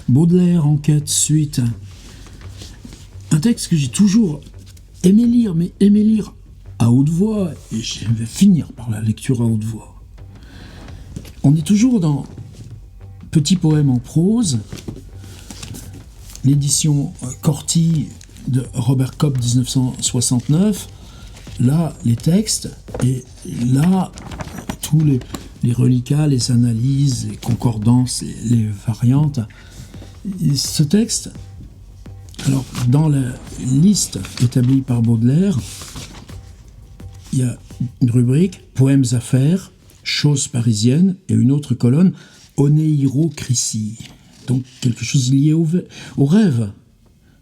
Baudelaire, enquête, suite. Un texte que j'ai toujours aimé lire, mais aimé lire à haute voix, et je vais finir par la lecture à haute voix. On est toujours dans Petit poème en prose, l'édition Corti de Robert Copp 1969. Là, les textes, et là, tous les reliquats, les analyses, les concordances, les variantes. Et ce texte, alors, dans la liste établie par Baudelaire, il y a une rubrique « Poèmes à faire »,« Choses parisiennes » et une autre colonne « Oneirocritie ». Donc quelque chose lié au rêve.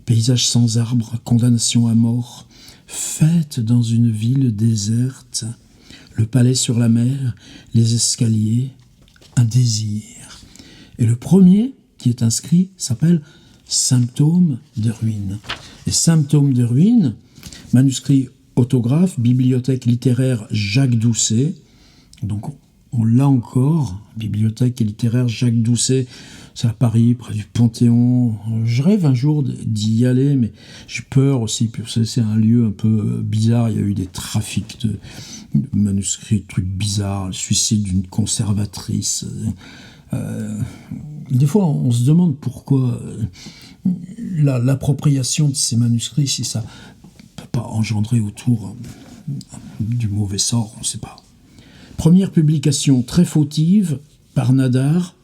Paysage sans arbres, condamnation à mort, fête dans une ville déserte, le palais sur la mer, les escaliers, un désir. Et le premier qui est inscrit s'appelle « Symptômes de ruine ». Et « Symptômes de ruine », manuscrit autographe, bibliothèque littéraire Jacques Doucet. Donc on l'a encore, bibliothèque littéraire Jacques Doucet, c'est à Paris, près du Panthéon. Je rêve un jour d'y aller, mais j'ai peur aussi, parce que c'est un lieu un peu bizarre. Il y a eu des trafics de manuscrits, de trucs bizarres, le suicide d'une conservatrice. Des fois, on se demande pourquoi l'appropriation de ces manuscrits, si ça ne peut pas engendrer autour du mauvais sort, on ne sait pas. Première publication très fautive par Nadar,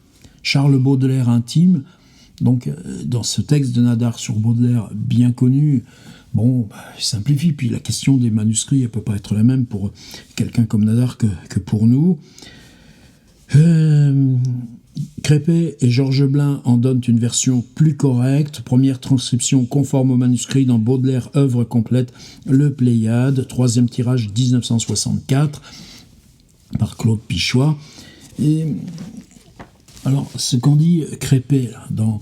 Charles Baudelaire intime. Donc, dans ce texte de Nadar sur Baudelaire bien connu, bon, il simplifie. Puis la question des manuscrits, elle ne peut pas être la même pour quelqu'un comme Nadar que pour nous. Crépet et Georges Blain en donnent une version plus correcte. Première transcription conforme au manuscrit dans Baudelaire, œuvre complète, Le Pléiade, 3e tirage 1964, par Claude Pichois. Et alors, ce qu'en dit Crépet là, dans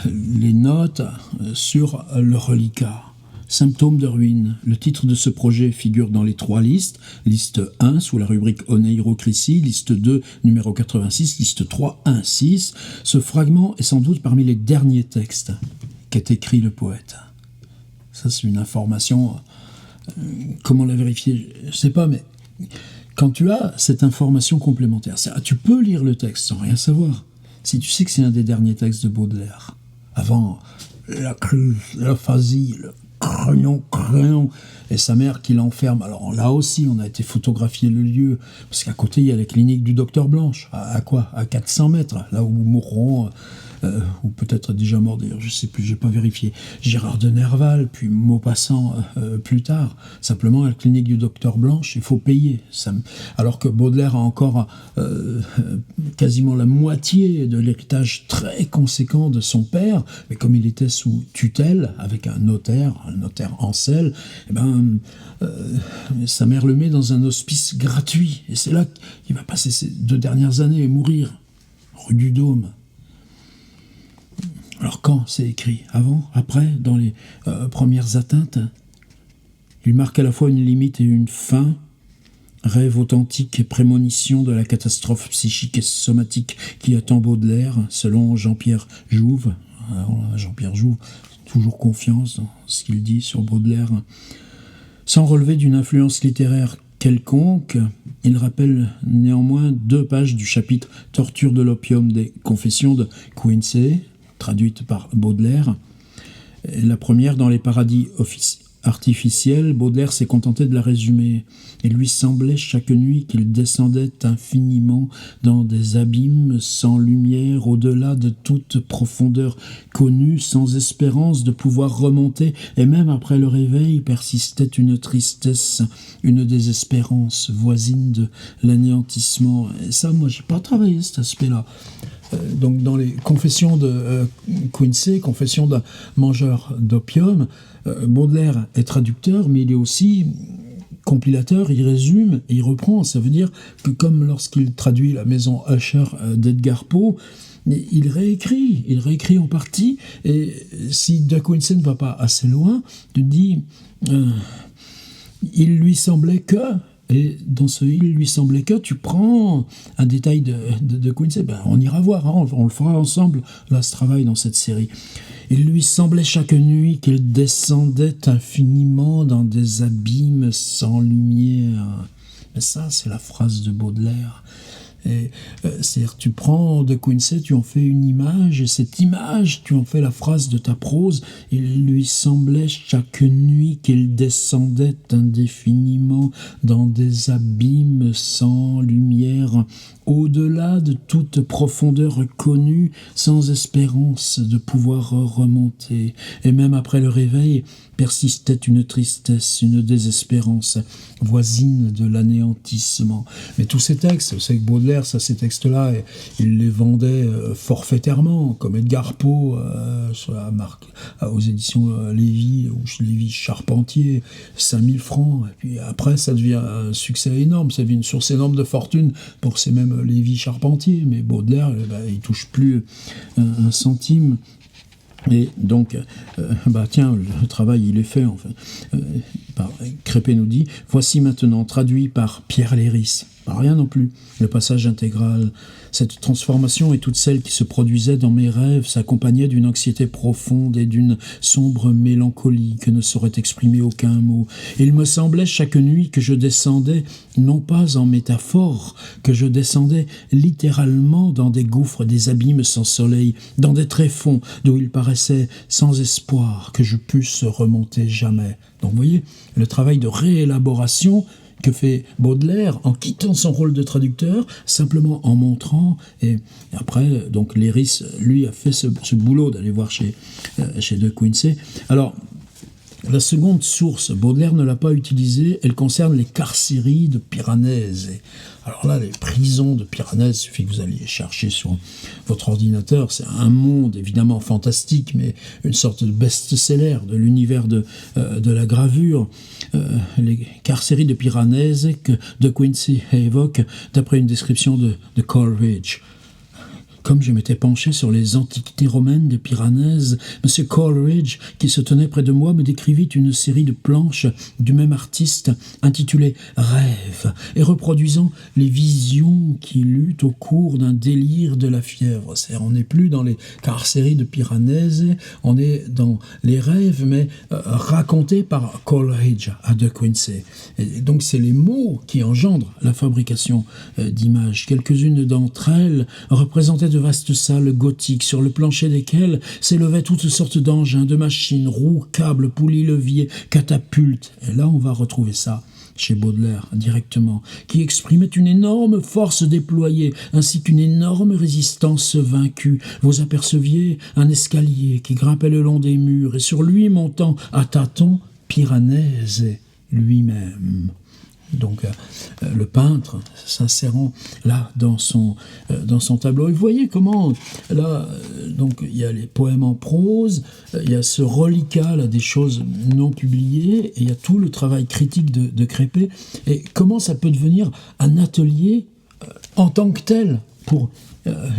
les notes sur le reliquat, Symptômes de ruine. Le titre de ce projet figure dans les 3 listes. Liste 1 sous la rubrique Oneirocritie, liste 2 numéro 86, liste 3 1 6. Ce fragment est sans doute parmi les derniers textes qu'ait écrit le poète. Ça, c'est une information. Comment la vérifier? Je ne sais pas, mais quand tu as cette information complémentaire, tu peux lire le texte sans rien savoir. Si tu sais que c'est un des derniers textes de Baudelaire, avant la crise, l'aphasie, le crayon, et sa mère qui l'enferme. Alors là aussi, on a été photographier le lieu, parce qu'à côté, il y a la clinique du docteur Blanche. À quoi? À 400 mètres, là où mourront, ou peut-être déjà mort d'ailleurs, je ne sais plus, je n'ai pas vérifié, Gérard de Nerval, puis Maupassant plus tard. Simplement, à la clinique du docteur Blanche, il faut payer. Alors que Baudelaire a encore quasiment la moitié de l'héritage très conséquent de son père, mais comme il était sous tutelle, avec un notaire Ancel, eh ben, sa mère le met dans un hospice gratuit. Et c'est là qu'il va passer ses 2 dernières années et mourir, rue du Dôme. Alors quand c'est écrit? Avant? Après? Dans les premières atteintes? Il marque à la fois une limite et une fin, rêve authentique et prémonition de la catastrophe psychique et somatique qui attend Baudelaire, selon Jean-Pierre Jouve. Alors, Jean-Pierre Jouve, toujours confiance dans ce qu'il dit sur Baudelaire. Sans relever d'une influence littéraire quelconque, il rappelle néanmoins 2 pages du chapitre « Torture de l'opium des confessions » de Quincy, traduite par Baudelaire. Et la première, dans les paradis artificiels, Baudelaire s'est contenté de la résumer. Il lui semblait chaque nuit qu'il descendait infiniment dans des abîmes sans lumière, au-delà de toute profondeur connue, sans espérance de pouvoir remonter, et même après le réveil persistait une tristesse, une désespérance voisine de l'anéantissement. Et ça, moi, j'ai pas travaillé cet aspect-là. Donc dans les confessions de Quincy, confessions d'un mangeur d'opium, Baudelaire est traducteur, mais il est aussi compilateur, il résume et il reprend. Ça veut dire que comme lorsqu'il traduit La Maison Usher d'Edgar Poe, il réécrit en partie, et si De Quincey ne va pas assez loin, tu te dis, il lui semblait que, Et dans ce il lui semblait que, tu prends un détail de Quincy, on ira voir, hein, on le fera ensemble, là, ce travail dans cette série. Il lui semblait chaque nuit qu'il descendait infiniment dans des abîmes sans lumière. Mais ça, c'est la phrase de Baudelaire. C'est-à-dire, tu prends De Quincey, tu en fais une image, et cette image, tu en fais la phrase de ta prose. Il lui semblait chaque nuit qu'il descendait indéfiniment dans des abîmes sans lumière, au-delà de toute profondeur connue, sans espérance de pouvoir remonter. Et même après le réveil, persistait une tristesse, une désespérance voisine de l'anéantissement. Mais tous ces textes, c'est que Baudelaire, ces textes-là, il les vendait forfaitairement, comme Edgar Poe aux éditions Lévy, ou Lévy Charpentier, 5000 francs. Et puis après, ça devient un succès énorme, ça devient une source énorme de fortune pour ces mêmes Lévy Charpentier. Mais Baudelaire, il touche plus un centime. Et donc, tiens, le travail, il est fait, enfin. Crépé nous dit, voici maintenant traduit par Pierre Léris. Pas rien non plus, le passage intégral. Cette transformation et toutes celles qui se produisaient dans mes rêves s'accompagnaient d'une anxiété profonde et d'une sombre mélancolie que ne saurait exprimer aucun mot. Il me semblait chaque nuit que je descendais, non pas en métaphore, que je descendais littéralement dans des gouffres, des abîmes sans soleil, dans des tréfonds d'où il paraissait sans espoir que je pusse remonter jamais. Donc vous voyez, le travail de réélaboration que fait Baudelaire en quittant son rôle de traducteur, simplement en montrant, et après, donc Léris, lui, a fait ce boulot d'aller voir chez De Quincey. Alors, la seconde source, Baudelaire ne l'a pas utilisée, elle concerne les carcéries de Piranèse. Alors là, les prisons de Piranèse, il suffit que vous alliez chercher sur votre ordinateur, c'est un monde évidemment fantastique, mais une sorte de best-seller de l'univers de la gravure. Les carcéries de Piranèse que De Quincey évoque d'après une description de Coleridge. Comme je m'étais penché sur les antiquités romaines de Piranèse, M. Coleridge, qui se tenait près de moi, me décrivit une série de planches du même artiste intitulées « Rêves » et reproduisant les visions qu'il eut au cours d'un délire de la fièvre. C'est-à-dire, on n'est plus dans les carcéries de Piranèse, on est dans les rêves, mais racontés par Coleridge à De Quincey. Et donc, c'est les mots qui engendrent la fabrication d'images. Quelques-unes d'entre elles représentaient de vastes salles gothiques sur le plancher desquelles s'élevaient toutes sortes d'engins, de machines, roues, câbles, poulies, leviers, catapultes. Et là, on va retrouver ça chez Baudelaire directement, qui exprimait une énorme force déployée, ainsi qu'une énorme résistance vaincue. Vous aperceviez un escalier qui grimpait le long des murs, et sur lui montant à tâtons Piranèse lui-même. Donc le peintre s'insérant là dans son tableau. Et vous voyez comment là, donc il y a les poèmes en prose, il y a ce reliquat là des choses non publiées, et il y a tout le travail critique de Crépé, et comment ça peut devenir un atelier en tant que tel pour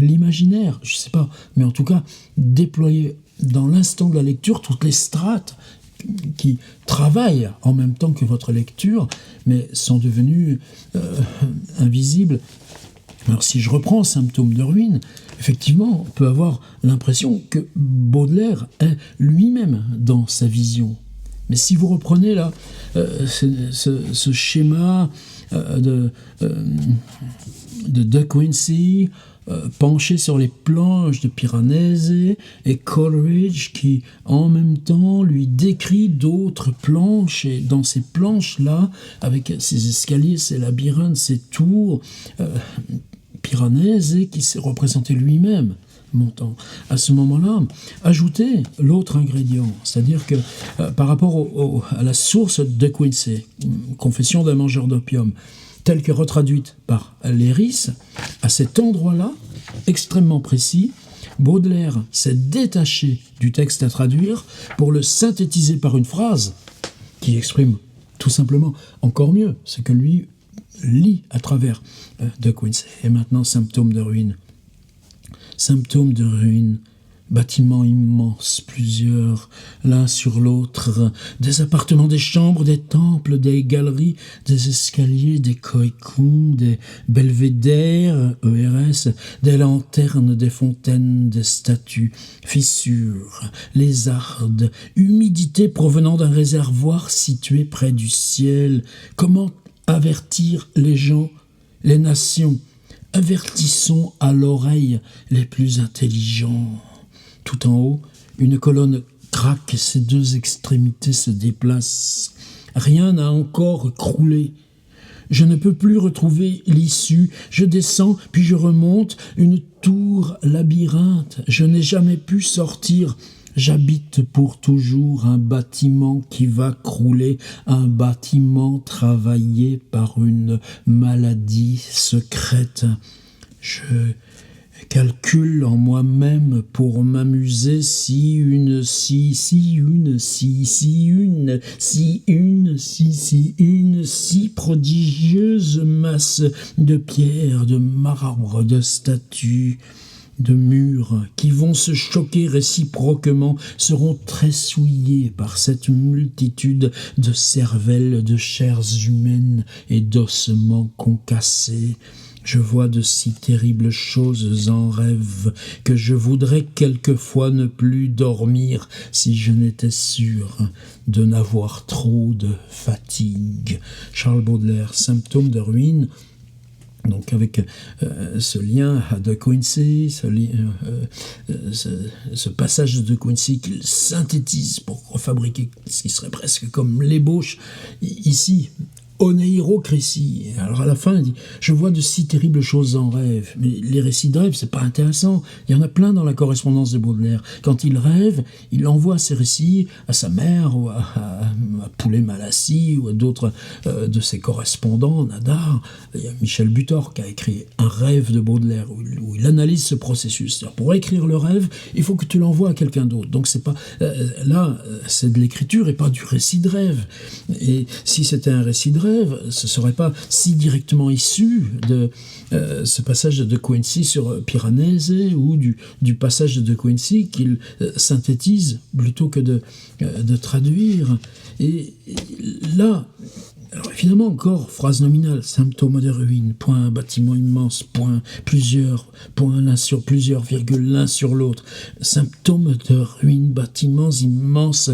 l'imaginaire, je sais pas, mais en tout cas déployer dans l'instant de la lecture toutes les strates qui travaillent en même temps que votre lecture, mais sont devenus invisibles. Alors si je reprends Symptômes de ruine, effectivement, on peut avoir l'impression que Baudelaire est lui-même dans sa vision. Mais si vous reprenez là ce schéma de Quincy, penché sur les planches de Piranèse, et Coleridge qui en même temps lui décrit d'autres planches, et dans ces planches-là, avec ses escaliers, ses labyrinthes, ses tours, Piranèse qui s'est représenté lui-même montant. À ce moment-là, ajoutez l'autre ingrédient, c'est-à-dire que par rapport à la source de Quincey, Confession d'un mangeur d'opium, telle que retraduite par Léris, à cet endroit-là, extrêmement précis, Baudelaire s'est détaché du texte à traduire pour le synthétiser par une phrase qui exprime tout simplement encore mieux ce que lui lit à travers De Quincey. Et maintenant, Symptômes de ruine. Symptômes de ruine, Bâtiments immenses, plusieurs, l'un sur l'autre, des appartements, des chambres, des temples, des galeries, des escaliers, des koikum, des belvédères, ERS, des lanternes, des fontaines, des statues, fissures, lézardes, humidité provenant d'un réservoir situé près du ciel. Comment avertir les gens, les nations? Avertissons à l'oreille les plus intelligents. Tout en haut, une colonne craque et ses deux extrémités se déplacent. Rien n'a encore croulé. Je ne peux plus retrouver l'issue. Je descends, puis je remonte. Une tour labyrinthe. Je n'ai jamais pu sortir. J'habite pour toujours un bâtiment qui va crouler, un bâtiment travaillé par une maladie secrète. Je calcule en moi-même pour m'amuser si une si prodigieuse masse de pierres, de marbre, de statues, de murs qui vont se choquer réciproquement seront tressouillés par cette multitude de cervelles, de chairs humaines et d'ossements concassés. Je vois de si terribles choses en rêve que je voudrais quelquefois ne plus dormir si je n'étais sûr de n'avoir trop de fatigue. Charles Baudelaire, Symptômes de ruine. Donc avec ce lien à De Quincey, ce passage de Quincey qu'il synthétise pour refabriquer ce qui serait presque comme l'ébauche ici. Oneiro Cresci. Alors à la fin, il dit « Je vois de si terribles choses en rêve. » Mais les récits de rêve, c'est pas intéressant. Il y en a plein dans la correspondance de Baudelaire. Quand il rêve, il envoie ses récits à sa mère, ou à Poulet Malassis, ou à d'autres de ses correspondants, Nadar. Il y a Michel Butor qui a écrit un rêve de Baudelaire, où il analyse ce processus. C'est-à-dire, pour écrire le rêve, il faut que tu l'envoies à quelqu'un d'autre. Donc c'est pas... là, c'est de l'écriture et pas du récit de rêve. Et si c'était un récit de rêve, ce ne serait pas si directement issu de ce passage de De Quincey sur Piranesi ou du passage de Quincey qu'il synthétise plutôt que de traduire. Et là, alors évidemment encore, phrase nominale, symptômes de ruine, point, bâtiment immense, point, plusieurs, point l'un sur plusieurs, virgule l'un sur l'autre, symptômes de ruine, bâtiments immenses,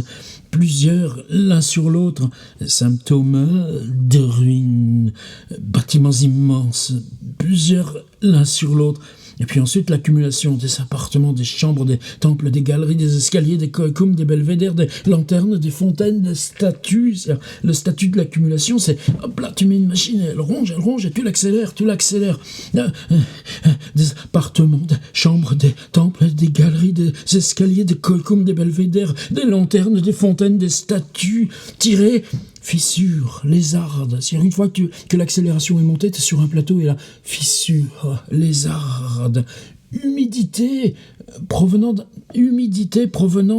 plusieurs l'un sur l'autre, symptômes de ruine, bâtiments immenses, plusieurs l'un sur l'autre. Et puis ensuite, l'accumulation des appartements, des chambres, des temples, des galeries, des escaliers, des koikum, des belvédères, des lanternes, des fontaines, des statues. Le statut de l'accumulation, c'est, hop là, tu mets une machine, elle ronge, et tu l'accélères. Des appartements, des chambres, des temples, des galeries, des escaliers, des koikum, des belvédères, des lanternes, des fontaines, des statues, tirées, fissures, lézardes. C'est-à-dire une fois que l'accélération est montée, tu es sur un plateau et là, fissures, lézardes, humidité provenant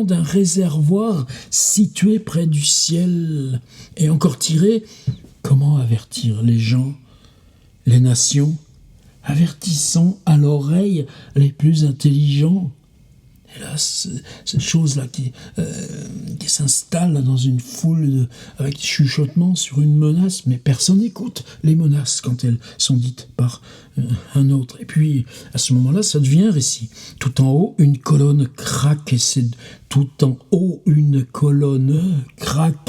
d'un réservoir situé près du ciel. Et encore tiré, comment avertir les gens, les nations? Avertissons à l'oreille les plus intelligents. Et là, cette chose-là qui s'installe dans une foule avec des chuchotements sur une menace, mais personne n'écoute les menaces quand elles sont dites par un autre. Et puis, à ce moment-là, ça devient un récit. Tout en haut, une colonne craque,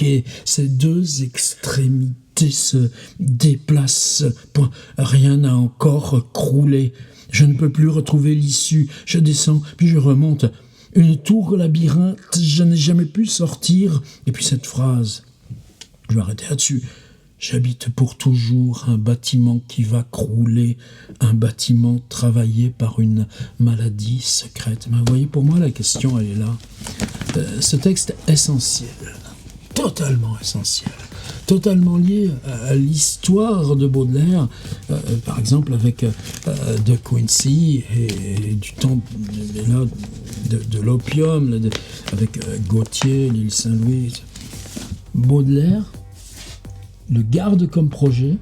et ses deux extrémités se déplacent. Point. Rien n'a encore croulé. Je ne peux plus retrouver l'issue. Je descends, puis je remonte. Une tour labyrinthe, je n'ai jamais pu sortir. Et puis cette phrase, je vais arrêter là-dessus. J'habite pour toujours un bâtiment qui va crouler, un bâtiment travaillé par une maladie secrète. Mais vous voyez, pour moi, la question, elle est là. Ce texte est essentiel, totalement essentiel. Totalement lié à l'histoire de Baudelaire, par exemple avec De Quincey et du temps de l'opium, avec Gautier, l'île Saint-Louis. Baudelaire le garde comme projet,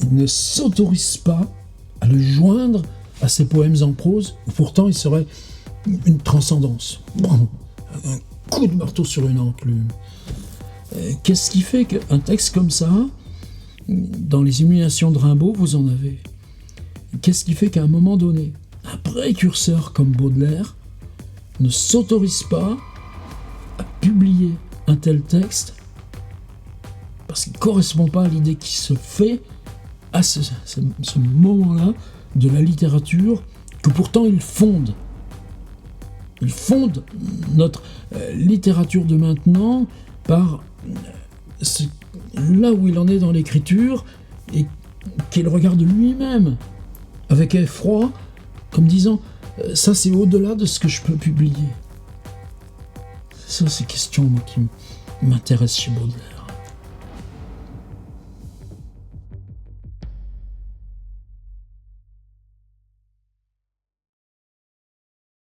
il ne s'autorise pas à le joindre à ses poèmes en prose, où pourtant il serait une transcendance. Bon, un coup de marteau sur une enclume. Qu'est-ce qui fait qu'un texte comme ça, dans les Illuminations de Rimbaud, vous en avez? Qu'est-ce qui fait qu'à un moment donné, un précurseur comme Baudelaire ne s'autorise pas à publier un tel texte parce qu'il ne correspond pas à l'idée qui se fait à ce moment-là de la littérature que pourtant il fonde. Il fonde notre littérature de maintenant par là où il en est dans l'écriture et qu'il regarde lui-même avec effroi, comme disant « ça c'est au-delà de ce que je peux publier ». Ça c'est question moi, qui m'intéresse chez Baudelaire.